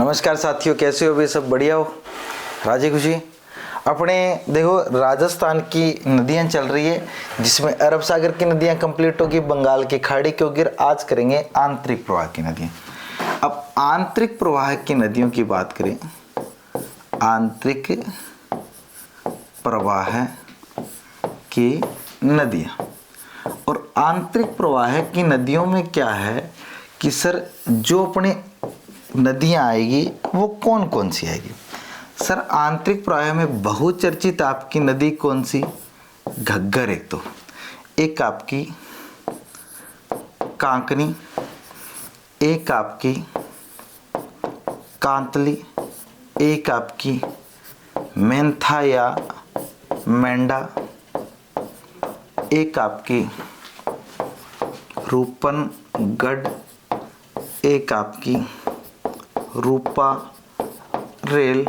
नमस्कार साथियों, कैसे हो? भी सब बढ़िया हो? राजी खुशी? अपने देखो राजस्थान की नदियां चल रही है, जिसमें अरब सागर की नदियां कंप्लीट होगी, बंगाल की खाड़ी की होगी। आज करेंगे आंतरिक प्रवाह की नदियां। अब आंतरिक प्रवाह की नदियों की बात करें, आंतरिक प्रवाह की नदियां। और आंतरिक प्रवाह की नदियों में क्या है कि सर जो अपने नदियां आएगी वो कौन कौन सी आएगी? सर आंतरिक प्रवाह में बहुचर्चित आपकी नदी कौन सी? घग्गर। एक आपकी कांकनी, एक आपकी कांतली, एक आपकी मेंथा या मेंढा, एक आपकी रूपनगढ़, एक आपकी रूपा रेल।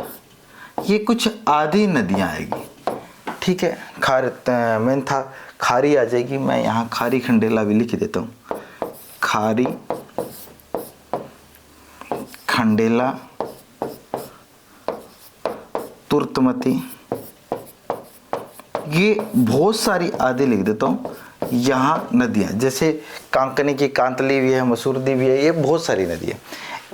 ये कुछ आधी नदियां आएगी, ठीक है। मेंथा खारी आ जाएगी, मैं यहाँ खारी खंडेला भी लिख देता हूँ। खारी खंडेला, तुर्तमती, ये बहुत सारी आदि लिख देता हूँ। यहाँ नदियाँ जैसे कांकनी की कांतली भी है, मसूरदी भी है, ये बहुत सारी नदियाँ।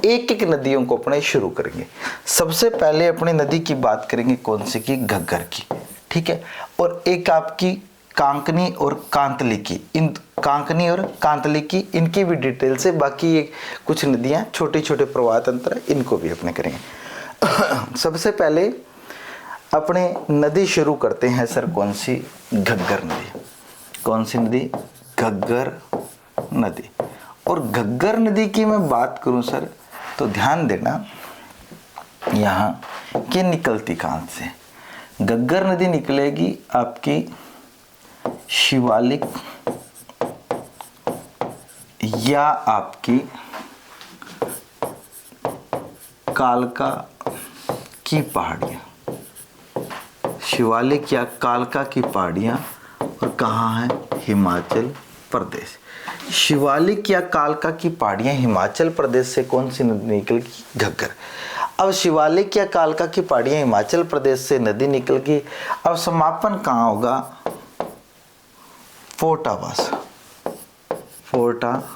एक एक नदियों को अपने शुरू करेंगे। सबसे पहले अपने नदी की बात करेंगे कौन सी की? घग्गर की, ठीक है। और एक आपकी कांकनी और कांतली की, इन कांकनी और कांतली की इनकी भी डिटेल से, बाकी ये कुछ नदियाँ छोटे छोटे प्रवाह तंत्र है, इनको भी अपने करेंगे। सबसे पहले अपने नदी शुरू करते हैं सर, कौन सी? घग्गर नदी। कौन सी नदी? घग्गर नदी। और घग्गर नदी की मैं बात करूं सर, तो ध्यान देना यहाँ कि निकलती कहां से? घग्गर नदी निकलेगी आपकी शिवालिक या आपकी कालका की पहाड़ियां। शिवालिक या कालका की पहाड़ियां, और कहाँ है? हिमाचल प्रदेश। शिवालिक या कालका की पहाड़ियां हिमाचल प्रदेश से कौन सी नदी निकलेगी? घग्गर। अब शिवालिक या कालका की पहाड़ियां हिमाचल प्रदेश से नदी निकल गई। अब समापन कहाँ होगा? फोर्टाबास। फोर्टाबास।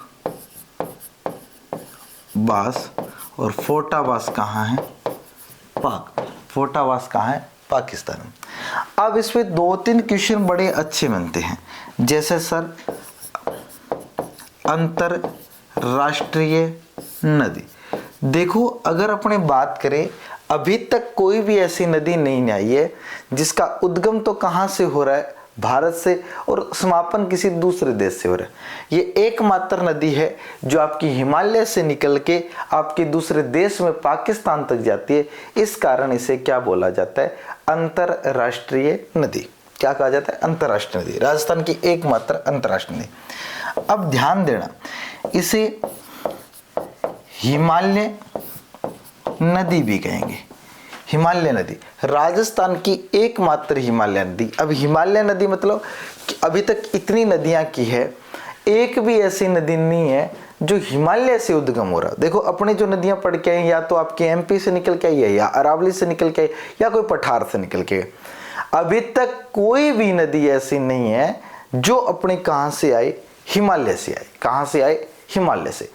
और फोर्टाबास कहाँ है? फोर्टाबास कहाँ है? पाकिस्तान में। अब इसमें दो तीन क्वेश्चन बड़े अच्छे बनते हैं, जैसे सर अंतरराष्ट्रीय नदी। देखो अगर अपने बात करें, अभी तक कोई भी ऐसी नदी नहीं आई है जिसका उद्गम तो कहाँ से हो रहा है? भारत से, और समापन किसी दूसरे देश से हो रहा है। ये एकमात्र नदी है जो आपकी हिमालय से निकल के आपके दूसरे देश में पाकिस्तान तक जाती है। इस कारण इसे क्या बोला जाता है? अंतरराष्ट्रीय नदी। क्या कहा जाता है? अंतरराष्ट्रीय नदी। राजस्थान की एकमात्र अंतरराष्ट्रीय नदी। अब ध्यान देना, इसे हिमालय नदी भी कहेंगे। हिमालय नदी राजस्थान की एकमात्र हिमालय नदी। अब हिमालय नदी मतलब कि अभी तक इतनी नदियां की है, एक भी ऐसी नदी नहीं है जो हिमालय से उद्गम हो रहा। देखो अपने जो नदियां पढ़ के आई, या तो आपके एमपी से निकल के आई है, या अरावली से निकल के आई, या कोई पठार से निकल के। अभी तक कोई भी नदी ऐसी नहीं है जो अपने कहां से आई? हिमालय से आई। कहां से आई? हिमालय से।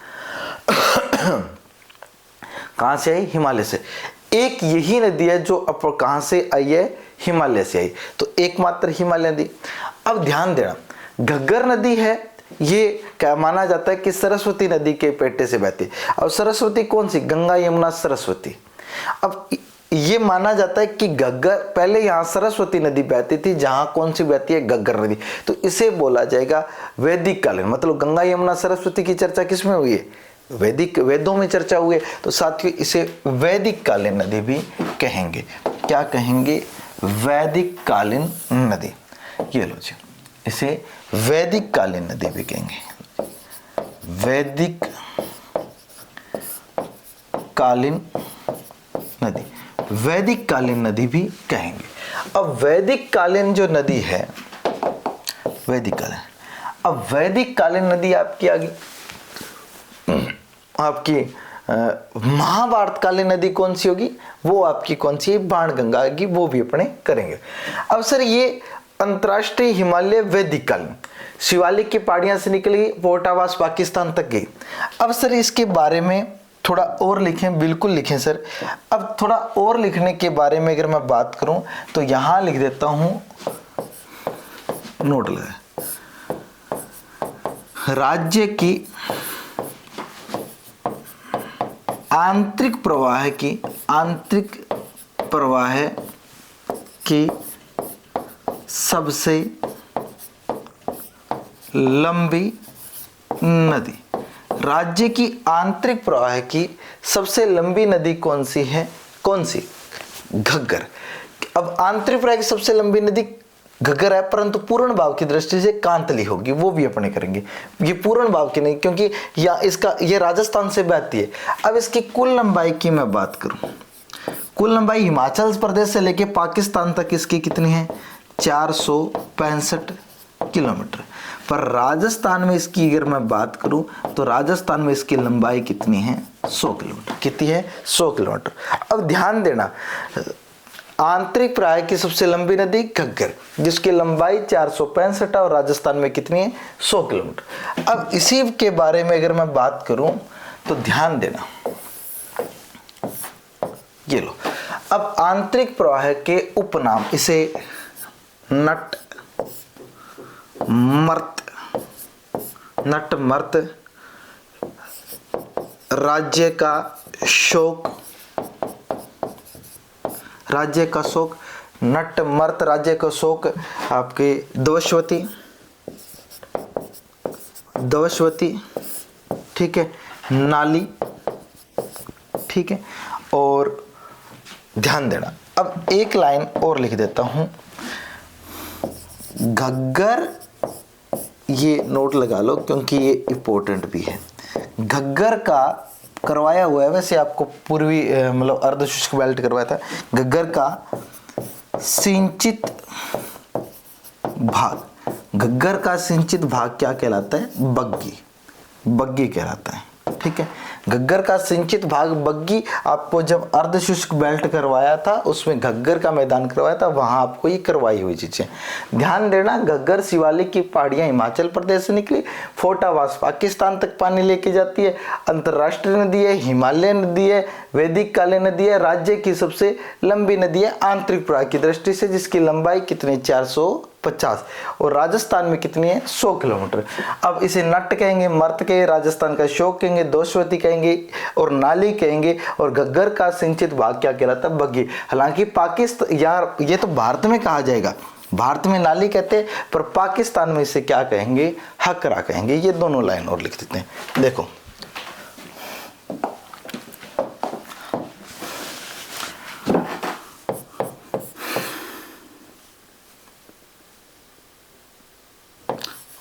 कहां से आई? हिमालय से। एक यही नदी है जो कहां से आई है? हिमालय से आई। तो एकमात्र हिमालय नदी। अब ध्यान देना, घग्गर नदी है, ये क्या माना जाता है कि सरस्वती नदी के पेटे से बहती है। अब सरस्वती कौन सी? गंगा यमुना सरस्वती। अब ये माना जाता है कि घग्गर, पहले यहां सरस्वती नदी बहती थी, जहां कौन सी बहती है? घग्गर नदी। तो इसे बोला जाएगा वैदिक कालीन। मतलब गंगा यमुना सरस्वती की चर्चा किसमें हुई है? वैदिक, वेदों में चर्चा हुई है। तो साथियों इसे वैदिक कालीन नदी भी कहेंगे। क्या कहेंगे? वैदिक कालीन नदी। ये लो जी, इसे वैदिक कालीन नदी भी कहेंगे। वैदिक कालीन नदी, वैदिक कालीन नदी भी कहेंगे। अब वैदिक कालीन जो नदी है, वैदिक कालीन, अब वैदिक कालीन नदी आपकी आ गई, आपकी महाभारतकालीन नदी कौन सी होगी, वो आपकी कौन सी है, बाणगंगा होगी, वो भी अपने करेंगे। अब सर ये अंतर्राष्ट्रीय हिमालय वैदिक कालीन शिवालिक की पहाड़ियां से निकली, पोटावास पाकिस्तान तक गई। अब सर इसके बारे में थोड़ा और लिखें, बिल्कुल लिखें सर। अब थोड़ा और लिखने के बारे में अगर मैं बात करूं तो यहां लिख देता हूं, नोट लगाए, राज्य की आंतरिक प्रवाह की सबसे लंबी नदी, राज्य की आंतरिक प्रवाह की सबसे लंबी नदी कौन सी है, कौन सी, घग्गर। अब आंतरिक प्रवाह की सबसे लंबी नदी घग्गर है, परंतु पूर्ण भाव की दृष्टि से कांतली होगी, वो भी अपने करेंगे। ये पूर्ण भाव की नहीं, क्योंकि ये राजस्थान से बहती है। अब इसकी कुल लंबाई की मैं बात करूं, कुल लंबाई हिमाचल प्रदेश से लेके पाकिस्तान तक इसकी कितनी है, 465 किलोमीटर। पर राजस्थान में इसकी अगर मैं बात करूं तो राजस्थान में इसकी लंबाई कितनी है, 100 किलोमीटर। कितनी है, 100 किलोमीटर। अब ध्यान देना, आंतरिक प्रवाह की सबसे लंबी नदी घग्गर, जिसकी लंबाई 465 और राजस्थान में कितनी है, 100 किलोमीटर। अब इसी के बारे में अगर मैं बात करूं तो ध्यान देना, ये लो। अब आंतरिक प्रवाह के उपनाम, इसे नट मर्त, राज्य का शोक, नट मर्त, राज्य का शोक, आपके दवश्वती, ठीक है, नाली, ठीक है। और ध्यान देना, अब एक लाइन और लिख देता हूं, घग्गर, ये नोट लगा लो क्योंकि ये इंपॉर्टेंट भी है। घग्गर का करवाया हुआ है, वैसे आपको पूर्वी मतलब अर्ध शुष्क बेल्ट करवाया था। घग्गर का सिंचित भाग क्या कहलाता है, बग्गी कहलाता है, ठीक है। घग्गर का सिंचित भाग बग्गी, आपको जब अर्ध शुष्क बेल्ट करवाया था उसमें घग्गर का मैदान करवाया था, वहां आपको ये करवाई हुई चीजें ध्यान देना। घग्गर शिवालिक की पहाड़ियां हिमाचल प्रदेश से निकली, फोटावास पाकिस्तान तक पानी लेके जाती है, अंतरराष्ट्रीय नदी है, हिमालय नदी है, वैदिक कालीन नदी है, राज्य की सबसे लंबी नदी है आंतरिक प्रवाह की दृष्टि से, जिसकी लंबाई कितनी, 450, और राजस्थान में कितनी है, 100 किलोमीटर। अब इसे नट कहेंगे, मर्त के, राजस्थान का शोक कहेंगे, दोषवती कहेंगे और नाली कहेंगे, और घग्गर का सिंचित भाग क्या कहलाता है, बग्गी। हालांकि पाकिस्तान, यार ये तो भारत में कहा जाएगा, भारत में नाली कहते हैं, पर पाकिस्तान में इसे क्या कहेंगे, हकरा कहेंगे। ये दोनों लाइन और लिख देते हैं, देखो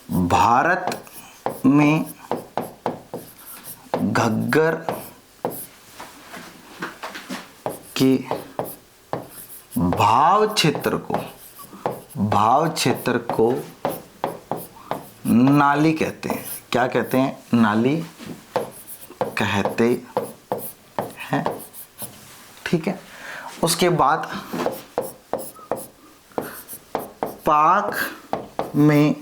भारत में घग्गर के भाव क्षेत्र को नाली कहते हैं। क्या कहते हैं, नाली कहते हैं, ठीक है। उसके बाद पाक में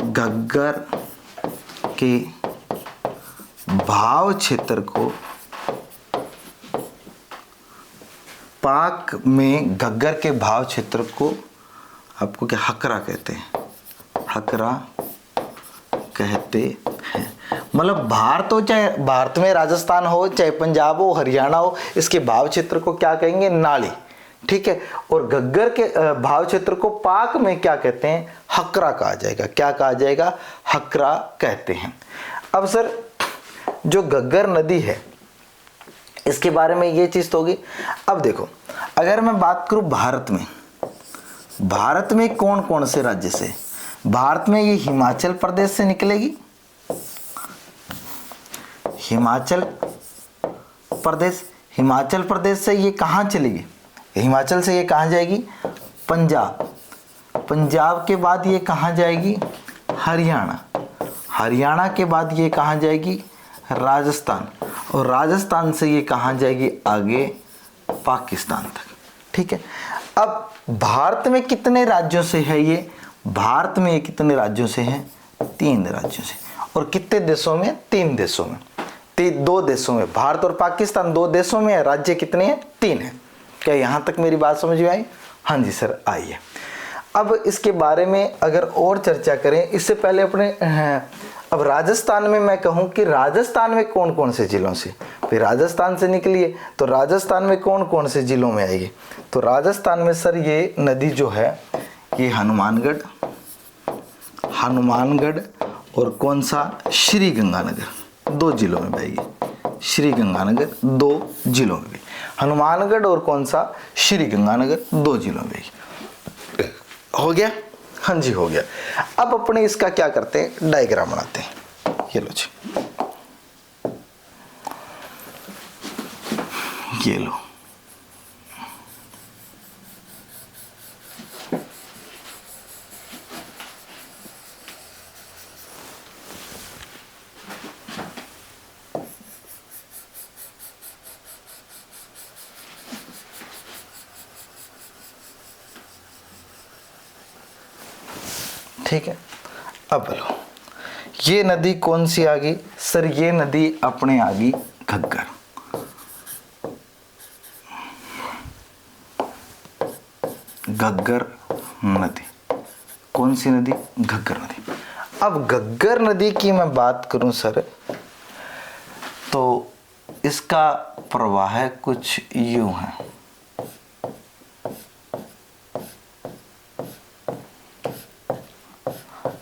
घग्गर के भाव क्षेत्र को, पाक में घग्गर के भाव क्षेत्र को आपको क्या, हकरा कहते हैं, हकरा कहते हैं। मतलब भारत हो, चाहे भारत में राजस्थान हो, चाहे पंजाब हो, हरियाणा हो, इसके भाव क्षेत्र को क्या कहेंगे, नाली, ठीक है। और घग्गर के भाव क्षेत्र को पाक में क्या कहते हैं, हकरा कहा जाएगा। क्या कहा जाएगा, हकरा कहते हैं। अब सर जो घग्गर नदी है इसके बारे में ये चीज तो होगी। अब देखो, अगर मैं बात करूं भारत में कौन कौन से राज्य से, भारत में ये हिमाचल प्रदेश से निकलेगी, हिमाचल प्रदेश से ये कहां चलेगी, हिमाचल से ये कहां जाएगी, पंजाब के बाद ये कहां जाएगी, हरियाणा के बाद ये कहां जाएगी, राजस्थान, और राजस्थान से ये कहाँ जाएगी आगे पाकिस्तान तक। ठीक है, अब भारत में कितने राज्यों से है ये? भारत में ये कितने राज्यों से है? 3 राज्यों से। और कितने देशों में? 3 देशों में। 2 देशों में, भारत और पाकिस्तान 2 देशों में है। राज्य कितने हैं? 3 है। क्या यहां तक मेरी बात समझ में आई? हाँ जी सर, आई है। अब इसके बारे में अगर और चर्चा करें, इससे पहले अपने अब राजस्थान में मैं कहूं कि राजस्थान में कौन कौन से जिलों से, फिर राजस्थान से निकलिए तो राजस्थान में कौन कौन से जिलों में आएगी? तो राजस्थान में सर ये नदी जो है ये हनुमानगढ़ और कौन सा? श्री गंगानगर, 2 जिलों में बहेगी। श्री गंगानगर 2 जिलों में भी, हनुमानगढ़ और कौन सा? श्री गंगानगर 2 जिलों में बहेगी। हो गया? हाँ जी, हो गया। अब अपने इसका क्या करते हैं? डायग्राम बनाते हैं। ये लो जी, ये लो। ठीक है, अब बोलो ये नदी कौन सी आ गई? सर ये नदी अपने आ गई घग्गर। घग्गर नदी, कौन सी नदी? घग्गर नदी। अब घग्गर नदी की मैं बात करूं सर, तो इसका प्रवाह कुछ यूं है।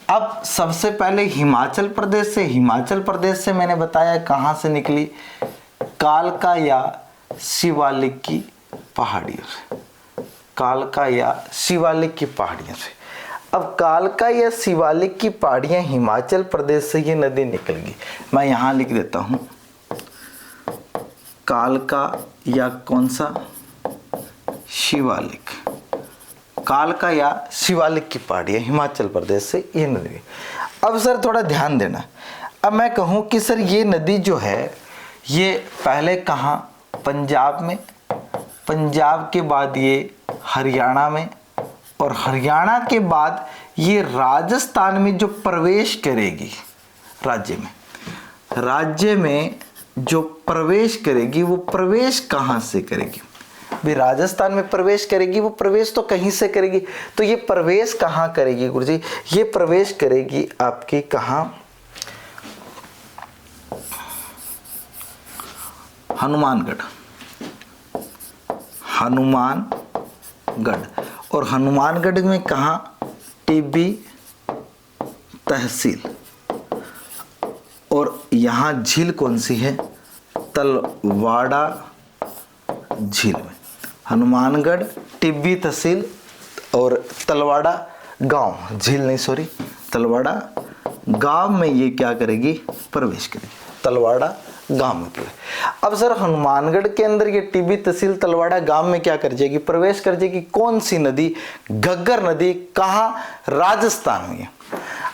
अब सबसे पहले हिमाचल प्रदेश से मैंने बताया कहां से निकली? कालका या शिवालिक की पहाड़ियों से। कालका या शिवालिक की पहाड़ियों से। अब कालका या शिवालिक की पहाड़ियां हिमाचल प्रदेश से ये नदी निकल गई। मैं यहां लिख देता हूं कालका या कौन सा? शिवालिक। कालका या शिवालिक की पहाड़ियां हिमाचल प्रदेश से ये नदी। अब सर थोड़ा ध्यान देना, अब मैं कहूं कि सर ये नदी जो है ये पहले कहां? पंजाब में, पंजाब के बाद ये हरियाणा में, और हरियाणा के बाद ये राजस्थान में जो प्रवेश करेगी राज्य में जो प्रवेश करेगी, वो प्रवेश कहां से करेगी? भी राजस्थान में प्रवेश करेगी, वो प्रवेश तो कहीं से करेगी। तो ये प्रवेश कहां करेगी गुरुजी? ये प्रवेश करेगी आपकी कहां? हनुमानगढ़। और हनुमानगढ़ में कहां? टिब्बी तहसील। और यहां झील कौन सी है? तलवाड़ा झील में। हनुमानगढ़, टिब्बी तहसील और तलवाड़ा गांव, झील नहीं सॉरी, तलवाड़ा गांव में ये क्या करेगी? प्रवेश करेगी। तलवाड़ा गांव में प्रवेश। अब सर हनुमानगढ़ के अंदर ये टिब्बी तहसील तलवाड़ा गांव में क्या कर जाएगी? प्रवेश कर जाएगी। कौन सी नदी? घग्गर नदी। कहां? राजस्थान में।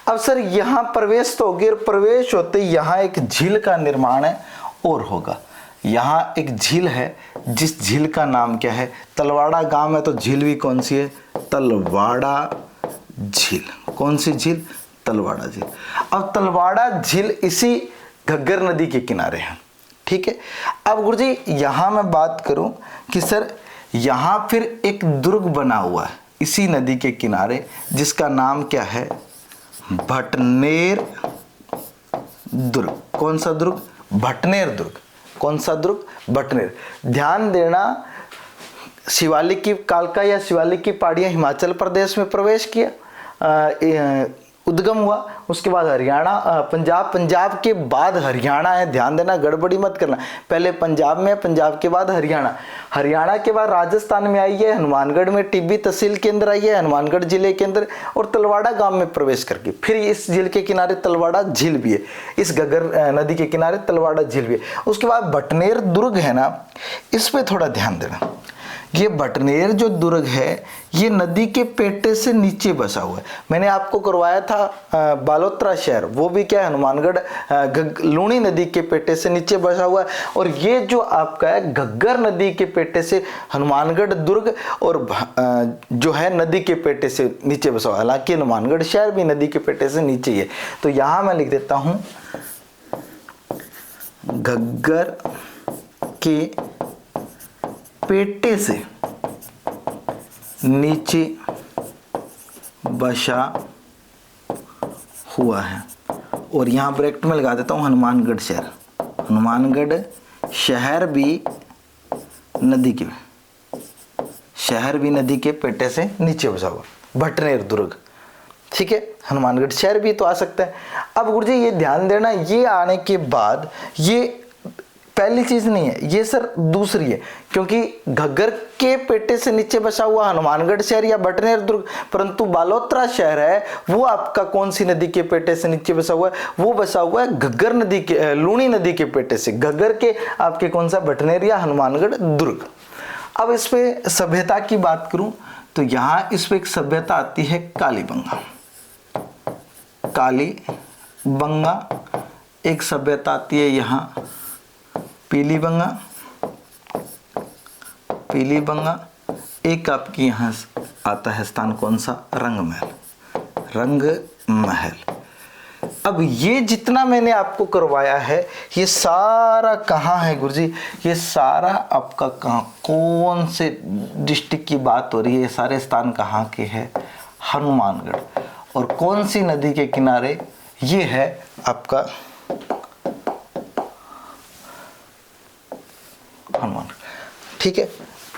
अब सर यहां प्रवेश तो होगी, और प्रवेश होते यहां एक झील का निर्माण है और होगा। यहाँ एक झील है, जिस झील का नाम क्या है? तलवाड़ा गांव में, तो झील भी कौन सी है? तलवाड़ा झील। कौन सी झील? तलवाड़ा झील। अब तलवाड़ा झील इसी घग्गर नदी के किनारे है। ठीक है, अब गुरुजी यहां मैं बात करूं कि सर यहां फिर एक दुर्ग बना हुआ है इसी नदी के किनारे, जिसका नाम क्या है? भटनेर दुर्ग। कौन सा दुर्ग? भटनेर दुर्ग। कौन सा दुर्ग? भटनेर। ध्यान देना, शिवालिक की कालका या शिवालिक की पहाड़ियां हिमाचल प्रदेश में प्रवेश किया, उद्गम हुआ। उसके बाद हरियाणा, पंजाब के बाद हरियाणा है। ध्यान देना, गड़बड़ी मत करना। पहले पंजाब में, पंजाब के बाद हरियाणा के बाद राजस्थान में आई है। हनुमानगढ़ में टिब्बी तहसील के अंदर आई है, हनुमानगढ़ जिले के अंदर, और तलवाड़ा गांव में प्रवेश करके फिर इस झील के किनारे तलवाड़ा झील भी है। इस घग्गर नदी के किनारे तलवाड़ा झील भी है। उसके बाद भटनेर दुर्ग है ना, इस पे थोड़ा ध्यान देना। ये भटनेर जो दुर्ग है ये नदी के पेटे से नीचे बसा हुआ है। मैंने आपको करवाया था बालोतरा शहर, वो भी क्या है, हनुमानगढ़ लूणी नदी के पेटे से नीचे बसा हुआ है। और ये जो आपका है घग्गर नदी के पेटे से हनुमानगढ़ दुर्ग और जो है नदी के पेटे से नीचे बसा हुआ है। हालांकि हनुमानगढ़ शहर भी नदी के पेटे से नीचे ही है। तो यहां मैं लिख देता हूं घग्गर के पेटे से नीचे बसा हुआ है। और यहां ब्रैकेट में लगा देता हूं हनुमानगढ़ शहर। हनुमानगढ़ शहर भी नदी के पेटे से नीचे बसा हुआ। भटनेर दुर्ग, ठीक है, हनुमानगढ़ शहर भी तो आ सकता है। अब गुरुजी ये ध्यान देना, ये आने के बाद ये पहली चीज नहीं है, ये सर दूसरी है, क्योंकि घग्गर के पेटे से नीचे बसा हुआ हनुमानगढ़ शहर या भटनेर दुर्ग, परंतु बालोतरा शहर है वो आपका कौन सी नदी के पेटे से नीचे बसा हुआ है, वो बसा हुआ है घग्गर नदी के लूणी नदी के पेटे से। घग्गर के आपके कौन सा, भटनेर या हनुमानगढ़ दुर्ग। अब इस पे सभ्यता की बात करूं तो यहां इस पे एक सभ्यता आती है कालीबंगा। कालीबंगा एक सभ्यता आती है यहां पीलीबंगा। पीलीबंगा एक आपकी यहां आता है स्थान कौन सा, रंगमहल। रंगमहल। अब ये जितना मैंने आपको करवाया है ये सारा कहाँ है गुरुजी, ये सारा आपका कहाँ, कौन से डिस्ट्रिक्ट की बात हो रही है, ये सारे स्थान कहाँ के हैं, हनुमानगढ़। और कौन सी नदी के किनारे, ये है आपका हनुमानगढ़, ठीक है।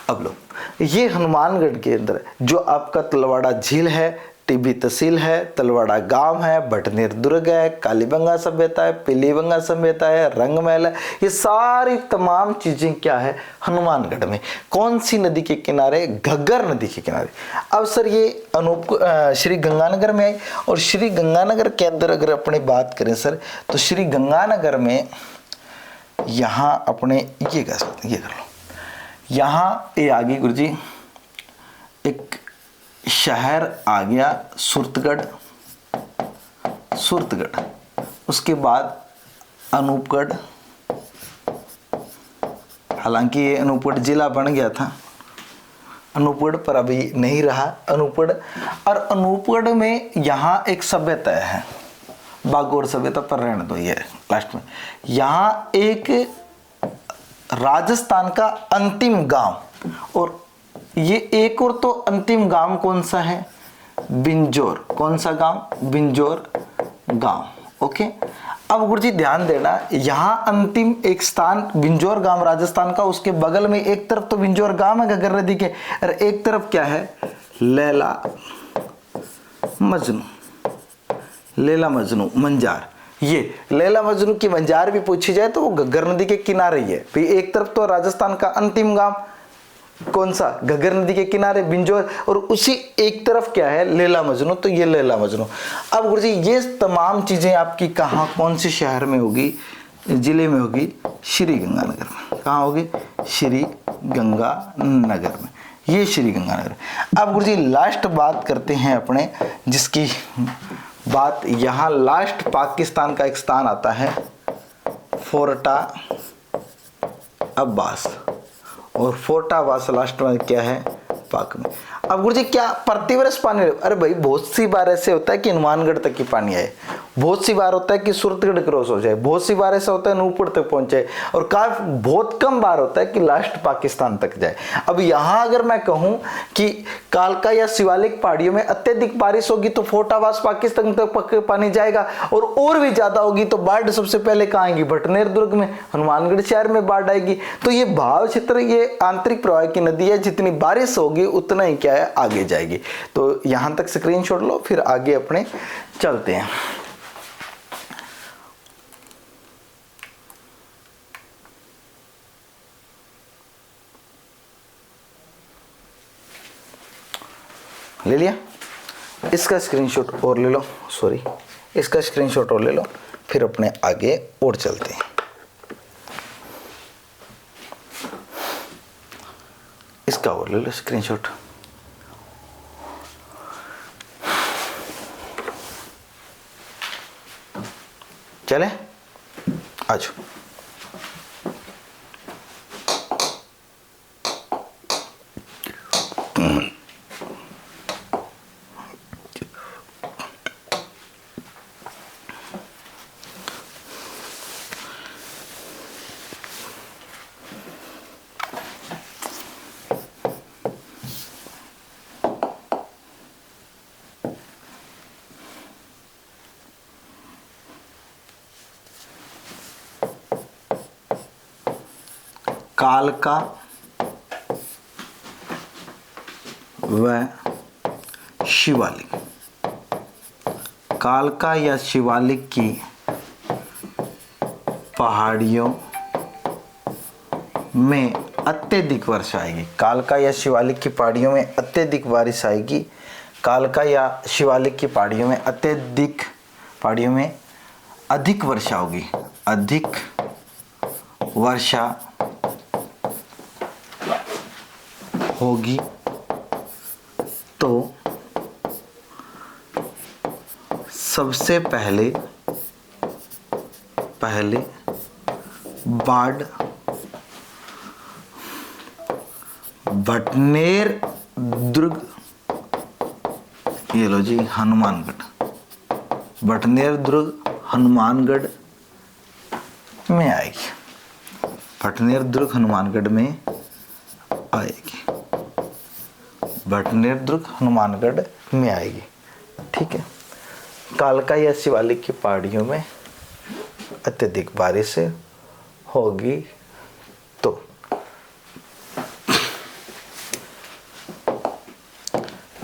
अब लो, ये हनुमानगढ़ के अंदर जो आपका तलवाड़ा झील है, टिब्बी तहसील है, तलवाड़ा गांव है, भटनेर दुर्ग है, कालीबंगा सभ्यता है, पीलीबंगा सभ्यता है, रंगमहल है, ये सारी तमाम चीजें क्या है, हनुमानगढ़ में। कौन सी नदी के किनारे, घग्गर नदी के किनारे। अब सर ये श्री गंगानगर में आई, और श्री गंगानगर के अंदर अगर अपने बात करें सर, तो श्री गंगानगर में यहां अपने ये कर लो, यहां ये आ गई गुरुजी, एक शहर आ गया सुरतगढ़। उसके बाद अनूपगढ़, हालांकि ये अनूपगढ़ जिला बन गया था, अनूपगढ़ पर अभी नहीं रहा अनूपगढ़। और अनूपगढ़ में यहाँ एक सभ्यता है, बागोर सभ्यता पर रहने दो ये लास्ट में। यहाँ एक राजस्थान का अंतिम गांव, और ये एक और तो अंतिम गांव कौन सा है, बिंजोर। कौन सा गांव, बिंजोर गांव, ओके। अब गुरुजी ध्यान देना, यहां अंतिम एक स्थान बिंजोर गांव राजस्थान का, उसके बगल में एक तरफ तो बिंजोर गांव है घग्गर नदी के, और एक तरफ क्या है, लैला मजनू मंजार। ये लैला मजनू की मंजार भी पूछी जाए तो वो घग्गर नदी के किनारे ही है। एक तरफ तो राजस्थान का अंतिम गांव कौन सा, घग्गर नदी के किनारे बिंजोर, और उसी एक तरफ क्या है, लैला मजनू। तो ये लैला मजनू। अब गुरुजी ये तमाम चीजें आपकी कहाँ, कौन से शहर में होगी, जिले में होगी, श्री गंगानगर में। कहाँ होगी, श्री गंगानगर में। ये श्री गंगानगर। अब गुरुजी लास्ट बात करते हैं अपने, जिसकी बात यहाँ लास्ट पाकिस्तान का एक स्थान आता है फोर्टा अब्बास, और फोर्टा अब्बास लास्ट में क्या है, पाक में। अब गुरुजी क्या प्रतिवर्ष पानी, अरे भाई बहुत सी बार ऐसे होता है कि हनुमानगढ़ तक ही पानी आए, बहुत सी बार होता है कि सुरतगढ़ क्रॉस हो जाए, बहुत सी बार ऐसा होता है नूपुर तक पहुंचे, और काफी बहुत कम बार होता है कि लास्ट पाकिस्तान तक जाए। अब यहाँ अगर मैं कहूँ कि कालका या शिवालिक पहाड़ियों में अत्यधिक बारिश होगी तो फोर्टावास पाकिस्तान तक पानी जाएगा, और भी ज्यादा होगी तो बाढ़ सबसे पहले कहाँ आएगी, भटनेर दुर्ग में, हनुमानगढ़ शहर में बाढ़ आएगी। तो ये भाव क्षेत्र, ये आंतरिक प्रवाह की नदी है, जितनी बारिश होगी उतना ही क्या है, आगे जाएगी। तो यहां तक स्क्रीनशॉट लो, फिर आगे अपने चलते हैं। ले लिया, इसका स्क्रीनशॉट और ले लो, सॉरी इसका स्क्रीनशॉट और ले लो, फिर अपने आगे और चलते हैं। इसका और ले लो स्क्रीनशॉट। चले आ जाओ। कालका व शिवालिक। कालका या शिवालिक की पहाड़ियों में अत्यधिक वर्षा आएगी। कालका या शिवालिक की पहाड़ियों में अत्यधिक बारिश आएगी। कालका या शिवालिक की पहाड़ियों में अधिक वर्षा होगी। अधिक वर्षा होगी तो सबसे पहले बाढ़ भटनेर दुर्ग, ये लो जी हनुमानगढ़, भटनेर दुर्ग हनुमानगढ़ में आएगी। भटनेर दुर्ग हनुमानगढ़ में आएगी। भटनेर दुर्ग हनुमानगढ़ में आएगी। ठीक है। कालका या शिवालिक की पहाड़ियों में अत्यधिक बारिश होगी तो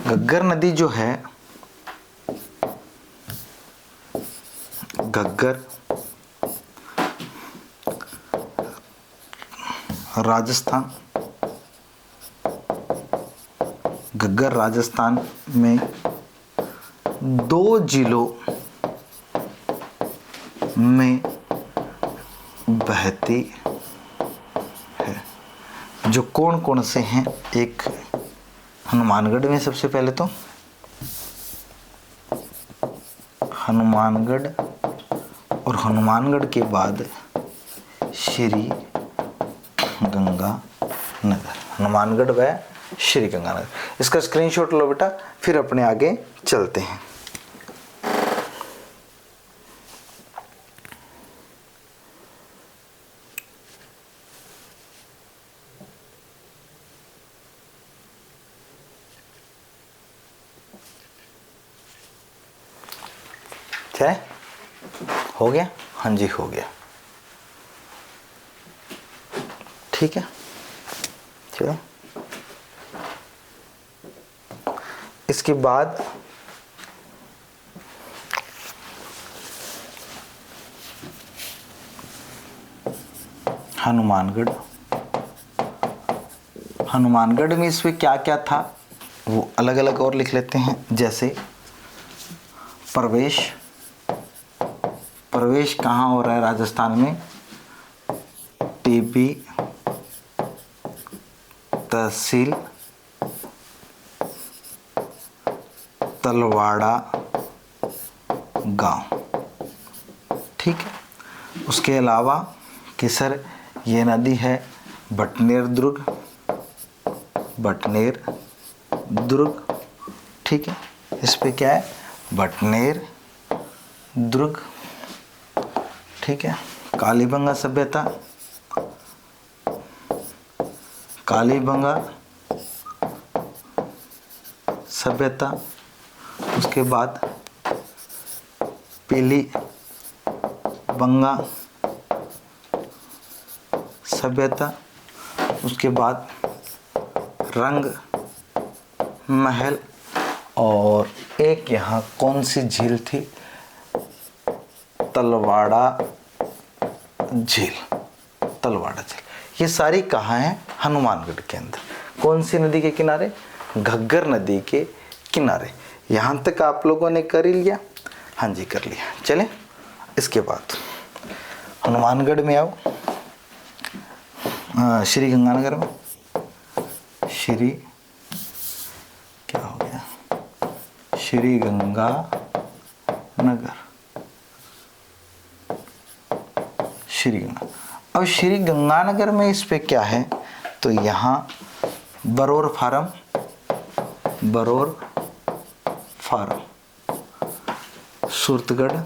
घग्गर नदी जो है, घग्गर राजस्थान, घग्गर राजस्थान में 2 जिलों में बहती है। जो कौन कौन से हैं? एक हनुमानगढ़ में, सबसे पहले तो हनुमानगढ़, और हनुमानगढ़ के बाद श्री गंगानगर। हनुमानगढ़ व श्री गंगानगर। इसका स्क्रीनशॉट लो बेटा, फिर अपने आगे चलते हैं। क्या हो गया? हाँ जी हो गया। ठीक है, चलो इसके बाद हनुमानगढ़। हनुमानगढ़ में इसमें क्या क्या था वो अलग अलग और लिख लेते हैं। जैसे प्रवेश कहाँ हो रहा है राजस्थान में? टीबी तहसील, तलवाड़ा गांव। ठीक है। उसके अलावा कि सर ये नदी है भटनेर दुर्ग। ठीक है, इस पे क्या है? भटनेर दुर्ग। ठीक है। कालीबंगा सभ्यता, उसके बाद पीली बंगा सभ्यता, उसके बाद रंग महल, और एक यहाँ कौन सी झील थी? तलवाड़ा झील। ये सारी कहाँ है? हनुमानगढ़ के अंदर। कौन सी नदी के किनारे? घग्गर नदी के किनारे। यहाँ तक आप लोगों ने कर ही लिया? हाँ जी कर लिया। चलें इसके बाद हनुमानगढ़ में आओ, श्री गंगानगर में। श्री, क्या हो गया, श्री गंगा नगर, श्री गंगा। अब श्री गंगानगर में इस पे क्या है, तो यहाँ बरौर फार्म, बरौर फार्म, सूरतगढ़,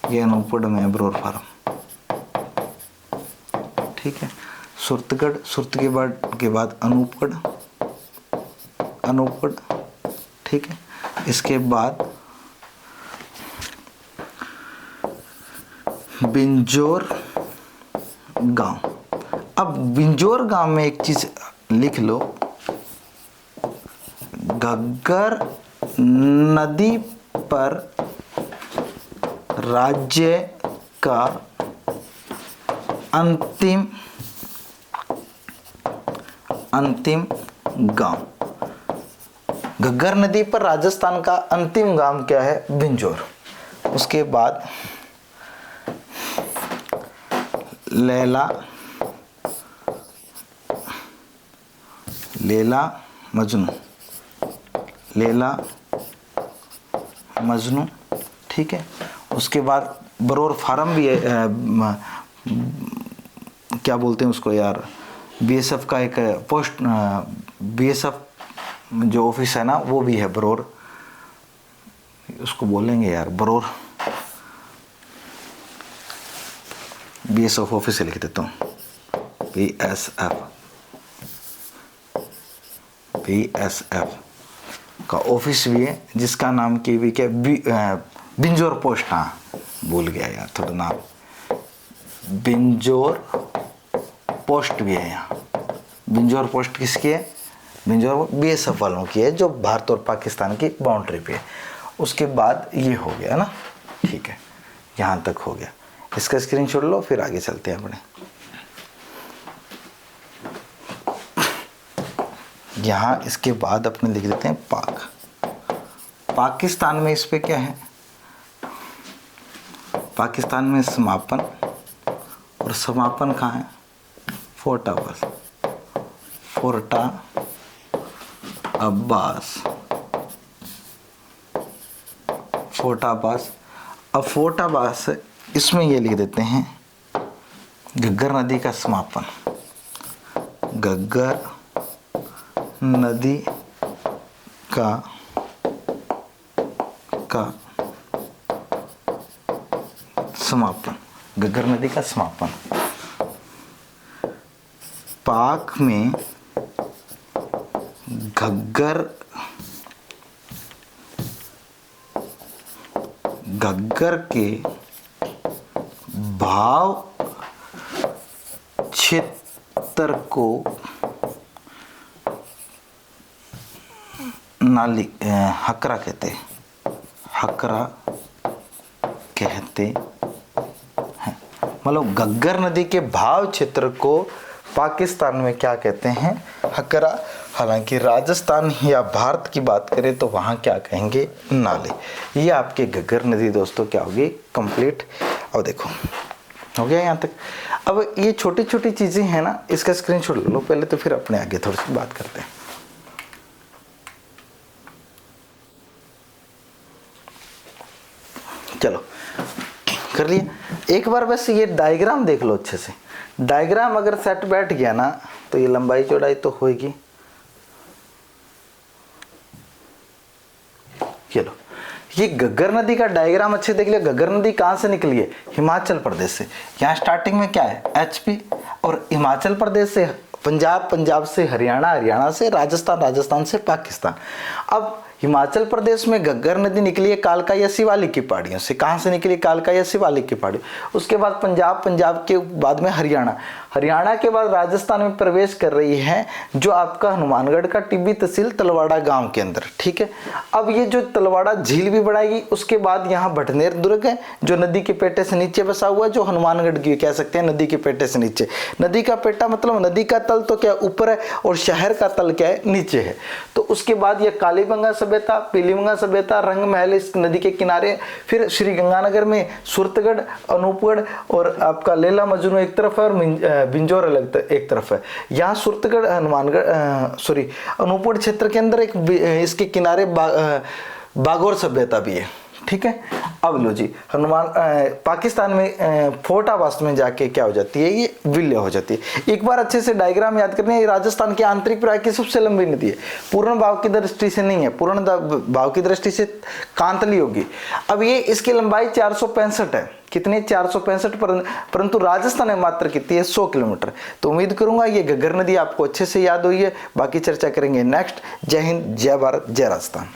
ये अनूपगढ़ में बरौर फार्म, ठीक है। सूरतगढ़, सूरत के बाद अनूपगढ़, अनूपगढ़, ठीक है। इसके बाद बिंजोर गांव। अब बिंजोर गांव में एक चीज लिख लो, घग्गर नदी पर राज्य का अंतिम गांव। घग्गर नदी पर राजस्थान का अंतिम गांव क्या है, बिंजोर। उसके बाद लैला, लैला मजनू, लैला मजनू, ठीक है। उसके बाद बरौर फार्म भी है, क्या बोलते हैं उसको यार, बीएसएफ का एक पोस्ट, बीएसएफ जो ऑफिस है ना वो भी है बरौर, उसको बोलेंगे यार बरौर, बीएसएफ ऑफिस से लिख देता हूँ, बीएसएफ, बीएसएफ का ऑफिस भी है, जिसका नाम की भी क्या, बिंजोर पोस्ट, हाँ भूल गया यार थोड़ा नाम, बिंजोर पोस्ट भी है यहाँ। बिंजोर पोस्ट किसकी है, बिंजोर बीएसएफ वालों की है, जो भारत और पाकिस्तान की बाउंड्री पे है। उसके बाद ये हो गया ना, ठीक है, यहाँ तक हो गया। इसका स्क्रीनशॉट लो, फिर आगे चलते हैं अपने। यहाँ इसके बाद अपने लिख देते हैं पाक। पाकिस्तान में इस पे क्या है, पाकिस्तान में समापन, और समापन कहाँ है, fort Abbas, fort Abbas, fort Abbas. अब फोर्ट अब्बास इसमें ये लिख देते हैं घग्गर नदी का समापन, घग्गर नदी का समापन, घग्गर नदी का समापन। पाक में घग्गर के भाव क्षेत्र को नाली हकरा कहते हैं, हकरा कहते हैं। मतलब घग्गर नदी के भाव क्षेत्र को पाकिस्तान में क्या कहते हैं, हकरा। हालांकि राजस्थान या भारत की बात करें तो वहाँ क्या कहेंगे, नाले। ये आपके घग्गर नदी दोस्तों क्या होगी, कंप्लीट। अब देखो हो गया यहाँ तक। अब ये छोटी छोटी चीज़ें हैं ना, इसका स्क्रीनशॉट लो पहले, तो फिर अपने आगे थोड़ी सी बात करते हैं। चलो कर लिया। एक बार बस ये डायग्राम देख लो अच्छे से। डायग्राम अगर सेट बैठ गया ना तो ये लंबाई चौड़ाई तो होगी। चलो ये घग्गर नदी का डायग्राम अच्छे देख लिया। घग्गर नदी कहाँ से निकली है, हिमाचल प्रदेश से। यहाँ स्टार्टिंग में क्या है, एचपी, और हिमाचल प्रदेश से पंजाब, पंजाब से हरियाणा, हरियाणा से राजस्थान, राजस्थान से पाकिस्तान। अब हिमाचल प्रदेश में घग्गर नदी निकली है कालका या शिवालिक की पहाड़ियों से। कहाँ से निकली, कालका या शिवालिक की पहाड़ी। उसके बाद पंजाब, पंजाब के बाद में हरियाणा, हरियाणा के बाद राजस्थान में प्रवेश कर रही है, जो आपका हनुमानगढ़ का टिब्बी तहसील तलवाड़ा गांव के अंदर, ठीक है। अब ये जो तलवाड़ा झील भी बढ़ाएगी। उसके बाद यहाँ भटनेर दुर्ग है, जो नदी के पेटे से नीचे बसा हुआ है, जो हनुमानगढ़ की कह सकते हैं नदी के पेटे से नीचे। नदी का पेटा मतलब नदी का तल तो क्या ऊपर है, और शहर का तल क्या है, नीचे है। तो उसके बाद ये कालीबंगा सभ्यता, पीलीबंगा सभ्यता, रंग महल इस नदी के किनारे। फिर श्री गंगानगर में सूरतगढ़, अनूपगढ़ और आपका लैला मजनू एक तरफ है, और बिंजौर एक तरफ है। यहाँ सुरतगढ़ हनुमानगढ़ सॉरी अनूपपुर क्षेत्र के अंदर एक इसके किनारे बागौर सभ्यता भी है। ठीक है। अब लो जी, पाकिस्तान में फोर्ट आवास में जाके क्या हो जाती है, ये विलय हो जाती है। एक बार अच्छे से डायग्राम याद करने, ये राजस्थान की आंतरिक प्रवाह की सबसे लंबी नदी है। पूर्ण भाव की दृष्टि से नहीं है, पूर्ण भाव की दृष्टि से कांतली होगी। अब ये इसकी लंबाई 465 है। कितने? 465, परंतु राजस्थान में मात्र कितनी है? 100 किलोमीटर। तो उम्मीद करूंगा ये घग्गर नदी आपको अच्छे से याद हुई है। बाकी चर्चा करेंगे नेक्स्ट। जय हिंद, जय भारत, जय राजस्थान।